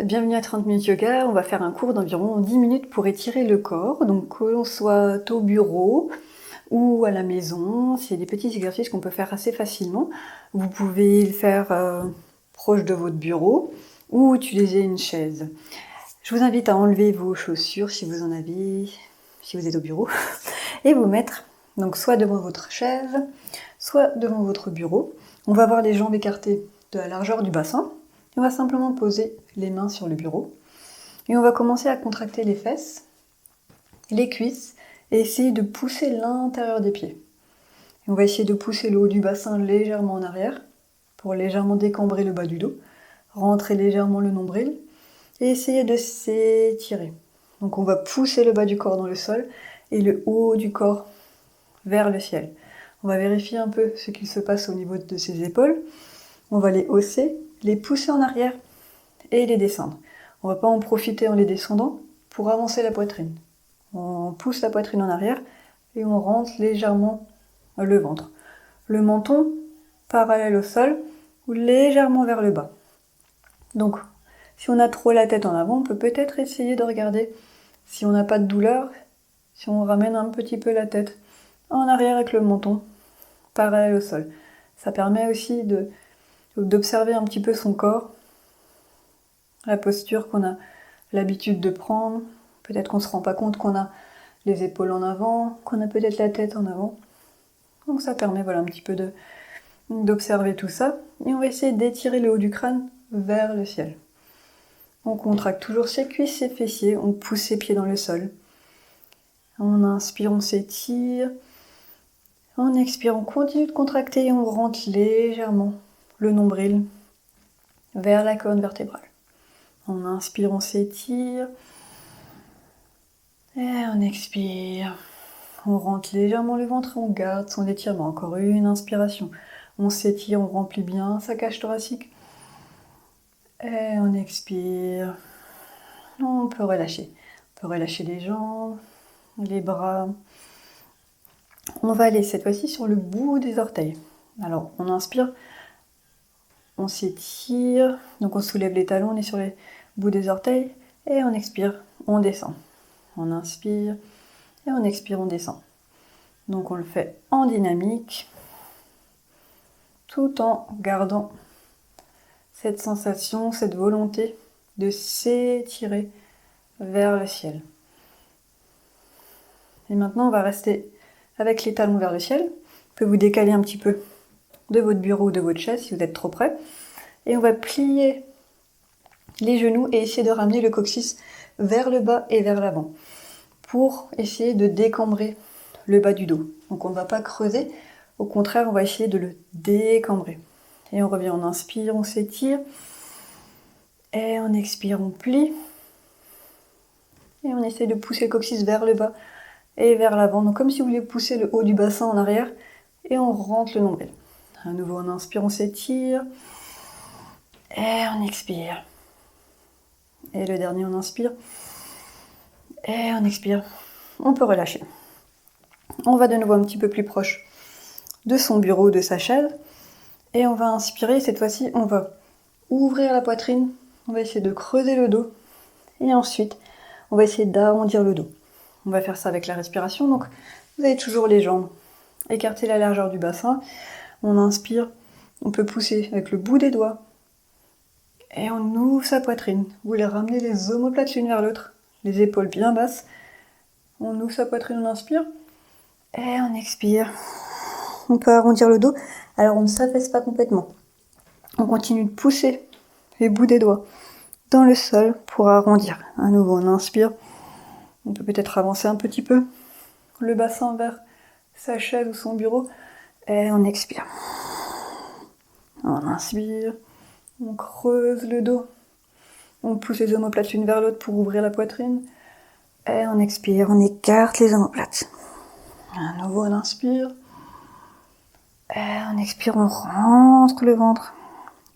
Bienvenue à 30 minutes yoga, on va faire un cours d'environ 10 minutes pour étirer le corps, donc que l'on soit au bureau ou à la maison, c'est des petits exercices qu'on peut faire assez facilement. Vous pouvez le faire proche de votre bureau ou utiliser une chaise. Je vous invite à enlever vos chaussures si vous en avez, si vous êtes au bureau, et vous mettre donc soit devant votre chaise, soit devant votre bureau. On va avoir les jambes écartées de la largeur du bassin. On va simplement poser les mains sur le bureau. Et on va commencer à contracter les fesses, les cuisses, et essayer de pousser l'intérieur des pieds. Et on va essayer de pousser le haut du bassin légèrement en arrière, pour légèrement décambrer le bas du dos, rentrer légèrement le nombril, et essayer de s'étirer. Donc on va pousser le bas du corps dans le sol, et le haut du corps vers le ciel. On va vérifier un peu ce qu'il se passe au niveau de ses épaules. On va les hausser, les pousser en arrière, et les descendre. On ne va pas en profiter en les descendant pour avancer la poitrine. On pousse la poitrine en arrière et on rentre légèrement le ventre. Le menton parallèle au sol ou légèrement vers le bas. Donc, si on a trop la tête en avant, on peut peut-être essayer de regarder si on n'a pas de douleur, si on ramène un petit peu la tête en arrière avec le menton parallèle au sol. Ça permet aussi d'observer un petit peu son corps, la posture qu'on a l'habitude de prendre. Peut-être qu'on ne se rend pas compte qu'on a les épaules en avant, qu'on a peut-être la tête en avant. Donc ça permet un petit peu d'observer tout ça. Et on va essayer d'étirer le haut du crâne vers le ciel. On contracte toujours ses cuisses, ses fessiers, on pousse ses pieds dans le sol. On inspire, on s'étire. On expire, on continue de contracter et on rentre légèrement le nombril vers la colonne vertébrale. On inspire, on s'étire. Et on expire. On rentre légèrement le ventre et on garde son étirement. Encore une inspiration. On s'étire, on remplit bien sa cage thoracique. Et on expire. On peut relâcher. On peut relâcher les jambes, les bras. On va aller cette fois-ci sur le bout des orteils. Alors, on inspire. On s'étire. Donc, on soulève les talons, on est sur les bouts des orteils. Et on expire, on descend. On inspire. Et on expire, on descend. Donc on le fait en dynamique, tout en gardant cette sensation, cette volonté de s'étirer vers le ciel. Et maintenant on va rester avec les talons vers le ciel. Vous pouvez vous décaler un petit peu de votre bureau ou de votre chaise si vous êtes trop près. Et on va plier les genoux et essayer de ramener le coccyx vers le bas et vers l'avant pour essayer de décambrer le bas du dos. Donc on ne va pas creuser, au contraire on va essayer de le décambrer. Et on revient, on inspire, on s'étire. Et on expire, on plie. Et on essaie de pousser le coccyx vers le bas et vers l'avant. Donc comme si vous vouliez pousser le haut du bassin en arrière. Et on rentre le nombril. À nouveau on inspire, on s'étire. Et on expire. Et le dernier on inspire. Et on expire. On peut relâcher. On va de nouveau un petit peu plus proche de son bureau, de sa chaise. Et on va inspirer. Cette fois-ci, on va ouvrir la poitrine. On va essayer de creuser le dos. Et ensuite, on va essayer d'arrondir le dos. On va faire ça avec la respiration. Donc, vous avez toujours les jambes. Écartez la largeur du bassin. On inspire. On peut pousser avec le bout des doigts. Et on ouvre sa poitrine. Vous voulez ramener les omoplates l'une vers l'autre. Les épaules bien basses. On ouvre sa poitrine, on inspire. Et on expire. On peut arrondir le dos. Alors on ne s'affaisse pas complètement. On continue de pousser les bouts des doigts dans le sol pour arrondir. À nouveau on inspire. On peut peut-être avancer un petit peu le bassin vers sa chaise ou son bureau. Et on expire. On inspire. On creuse le dos. On pousse les omoplates l'une vers l'autre pour ouvrir la poitrine. Et on expire. On écarte les omoplates. À nouveau on inspire. Et on expire, on rentre le ventre.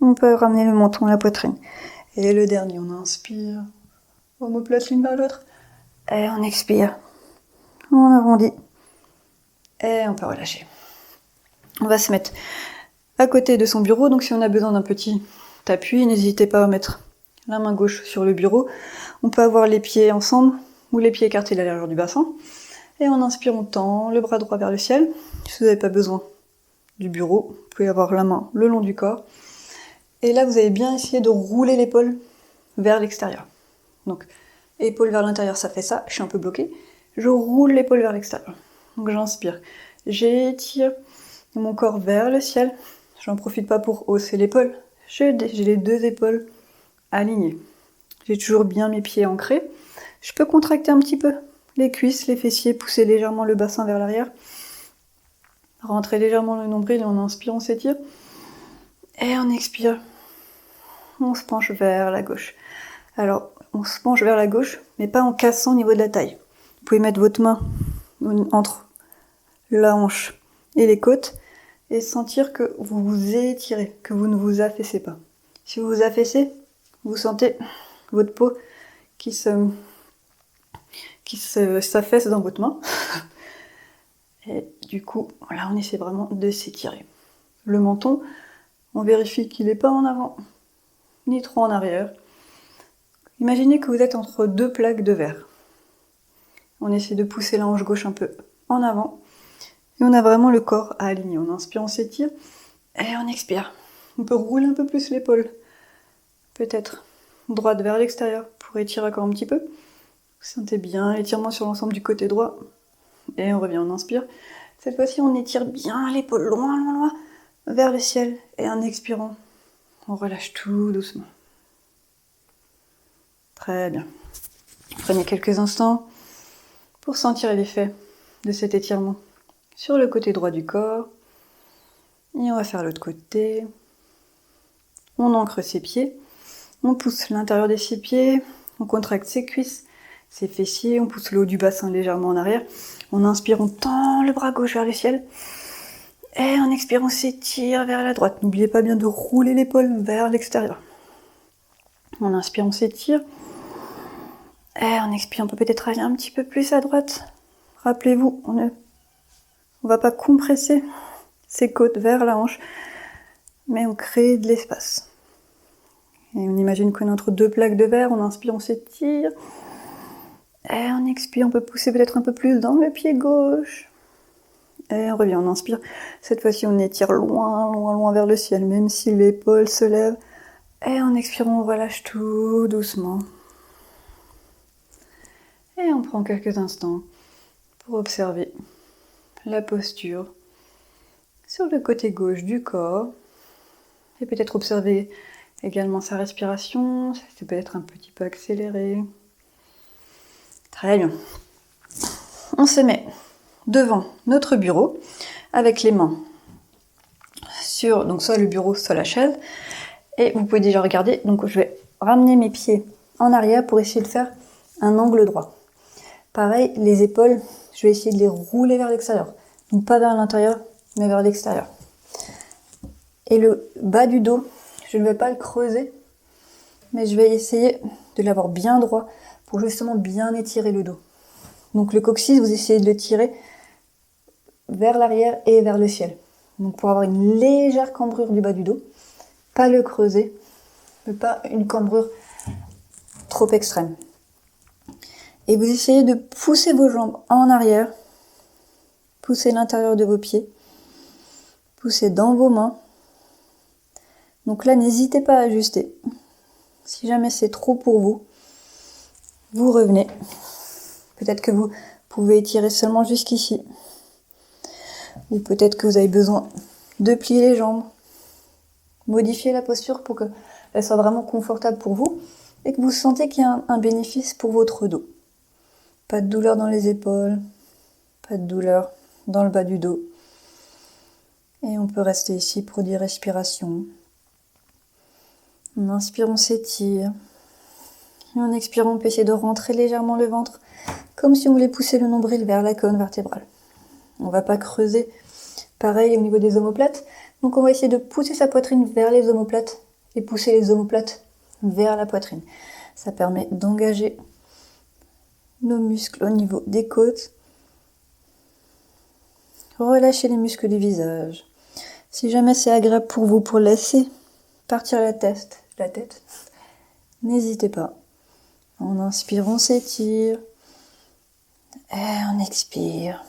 On peut ramener le menton à la poitrine. Et le dernier, on inspire. Omoplate l'une vers l'autre. Et on expire. On arrondit. Et on peut relâcher. On va se mettre à côté de son bureau. Donc si on a besoin d'un petit appui, n'hésitez pas à mettre la main gauche sur le bureau. On peut avoir les pieds ensemble ou les pieds écartés de la largeur du bassin. Et en inspirant, on tend le bras droit vers le ciel. Si vous n'avez pas besoin du bureau, vous pouvez avoir la main le long du corps. Et là, vous allez bien essayer de rouler l'épaule vers l'extérieur. Donc, épaule vers l'intérieur, ça fait ça. Je suis un peu bloquée. Je roule l'épaule vers l'extérieur. Donc, j'inspire. J'étire mon corps vers le ciel. J'en profite pas pour hausser l'épaule. J'ai les deux épaules alignées. J'ai toujours bien mes pieds ancrés. Je peux contracter un petit peu les cuisses, les fessiers, pousser légèrement le bassin vers l'arrière. Rentrer légèrement le nombril et en inspire, on s'étire. Et on expire. On se penche vers la gauche. Alors, on se penche vers la gauche, mais pas en cassant au niveau de la taille. Vous pouvez mettre votre main entre la hanche et les côtes et sentir que vous vous étirez, que vous ne vous affaissez pas. Si vous vous affaissez, vous sentez votre peau qui s'affaisse dans votre main. Et du coup, là, on essaie vraiment de s'étirer. Le menton, on vérifie qu'il n'est pas en avant, ni trop en arrière. Imaginez que vous êtes entre deux plaques de verre. On essaie de pousser la hanche gauche un peu en avant. Et on a vraiment le corps à aligner. On inspire, on s'étire. Et on expire. On peut rouler un peu plus l'épaule. Peut-être droite vers l'extérieur pour étirer encore un petit peu. Vous sentez bien l'étirement sur l'ensemble du côté droit. Et on revient, on inspire. Cette fois-ci, on étire bien l'épaule loin, loin, loin vers le ciel. Et en expirant, on relâche tout doucement. Très bien. Prenez quelques instants pour sentir l'effet de cet étirement sur le côté droit du corps. Et on va faire l'autre côté. On ancre ses pieds. On pousse l'intérieur de ses pieds. On contracte ses cuisses, ses fessiers. On pousse le haut du bassin légèrement en arrière. On inspire, on tend le bras gauche vers le ciel. Et en expirant, on s'étire vers la droite. N'oubliez pas bien de rouler l'épaule vers l'extérieur. On inspire, on s'étire. Et on expire, on peut peut-être aller un petit peu plus à droite. Rappelez-vous, on ne va pas compresser ses côtes vers la hanche, mais on crée de l'espace. Et on imagine qu'on est entre deux plaques de verre, on inspire, on s'étire. Et on expire, on peut pousser peut-être un peu plus dans le pied gauche. Et on revient, on inspire. Cette fois-ci, on étire loin, loin, loin vers le ciel, même si l'épaule se lève. Et en expirant, on relâche tout doucement. Et on prend quelques instants pour observer la posture sur le côté gauche du corps. Et peut-être observer également sa respiration. C'est peut-être un petit peu accéléré. Très bien. On se met devant notre bureau avec les mains sur donc soit le bureau, soit la chaise. Et vous pouvez déjà regarder. Donc je vais ramener mes pieds en arrière pour essayer de faire un angle droit. Pareil, les épaules, je vais essayer de les rouler vers l'extérieur. Donc pas vers l'intérieur, mais vers l'extérieur. Et le bas du dos, je ne vais pas le creuser, mais je vais essayer de l'avoir bien droit pour justement bien étirer le dos. Donc le coccyx, vous essayez de le tirer vers l'arrière et vers le ciel. Donc pour avoir une légère cambrure du bas du dos, pas le creuser, mais pas une cambrure trop extrême. Et vous essayez de pousser vos jambes en arrière, pousser l'intérieur de vos pieds, pousser dans vos mains. Donc là, n'hésitez pas à ajuster. Si jamais c'est trop pour vous, vous revenez. Peut-être que vous pouvez étirer seulement jusqu'ici. Ou peut-être que vous avez besoin de plier les jambes, modifier la posture pour qu'elle soit vraiment confortable pour vous et que vous sentez qu'il y a un bénéfice pour votre dos. Pas de douleur dans les épaules, pas de douleur dans le bas du dos. Et on peut rester ici pour 10 respirations. On inspire, on s'étire. Et en expirant, on peut essayer de rentrer légèrement le ventre, comme si on voulait pousser le nombril vers la colonne vertébrale. On ne va pas creuser. Pareil au niveau des omoplates. Donc on va essayer de pousser sa poitrine vers les omoplates et pousser les omoplates vers la poitrine. Ça permet d'engager nos muscles au niveau des côtes. Relâchez les muscles du visage. Si jamais c'est agréable pour vous pour laisser partir la tête, n'hésitez pas. On inspire, on s'étire. Et on expire.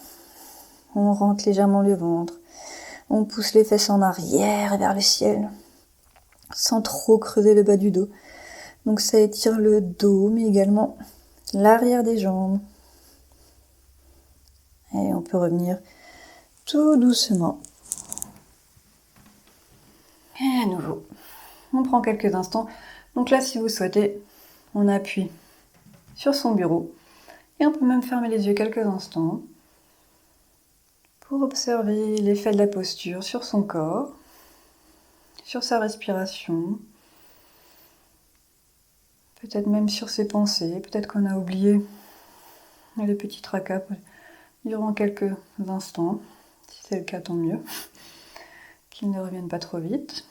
On rentre légèrement le ventre. On pousse les fesses en arrière vers le ciel, sans trop creuser le bas du dos. Donc ça étire le dos, mais également l'arrière des jambes. Et on peut revenir tout doucement. Et à nouveau, on prend quelques instants. Donc là, si vous souhaitez, on appuie sur son bureau. Et on peut même fermer les yeux quelques instants pour observer l'effet de la posture sur son corps, sur sa respiration, peut-être même sur ses pensées. Peut-être qu'on a oublié les petits tracas durant quelques instants. Si c'est le cas, tant mieux. Qu'ils ne reviennent pas trop vite.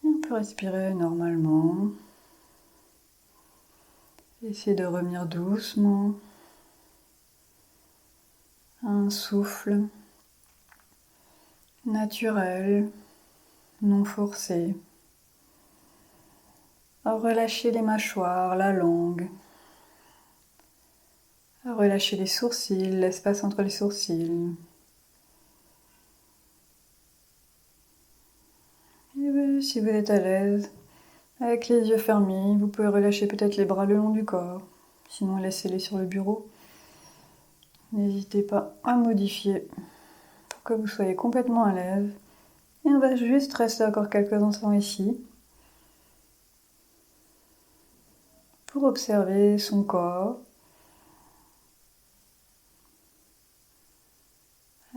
Et on peut respirer normalement. Essayez de revenir doucement. Un souffle naturel, non forcé. Relâchez les mâchoires, la langue. Relâchez les sourcils, l'espace entre les sourcils. Et si vous êtes à l'aise, avec les yeux fermés, vous pouvez relâcher peut-être les bras le long du corps. Sinon, laissez-les sur le bureau. N'hésitez pas à modifier pour que vous soyez complètement à l'aise. Et on va juste rester encore quelques instants ici pour observer son corps.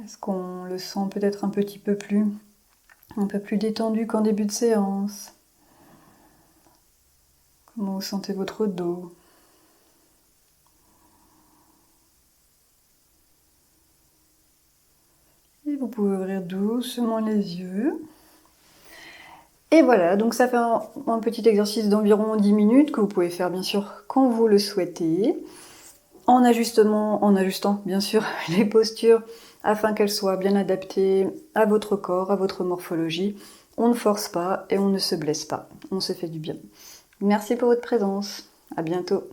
Est-ce qu'on le sent peut-être un peu plus détendu qu'en début de séance? Comment vous sentez votre dos? Et vous pouvez ouvrir doucement les yeux. Et voilà, donc ça fait un petit exercice d'environ 10 minutes que vous pouvez faire bien sûr quand vous le souhaitez, en ajustant bien sûr les postures afin qu'elles soient bien adaptées à votre corps, à votre morphologie. On ne force pas et on ne se blesse pas, on se fait du bien. Merci pour votre présence, à bientôt.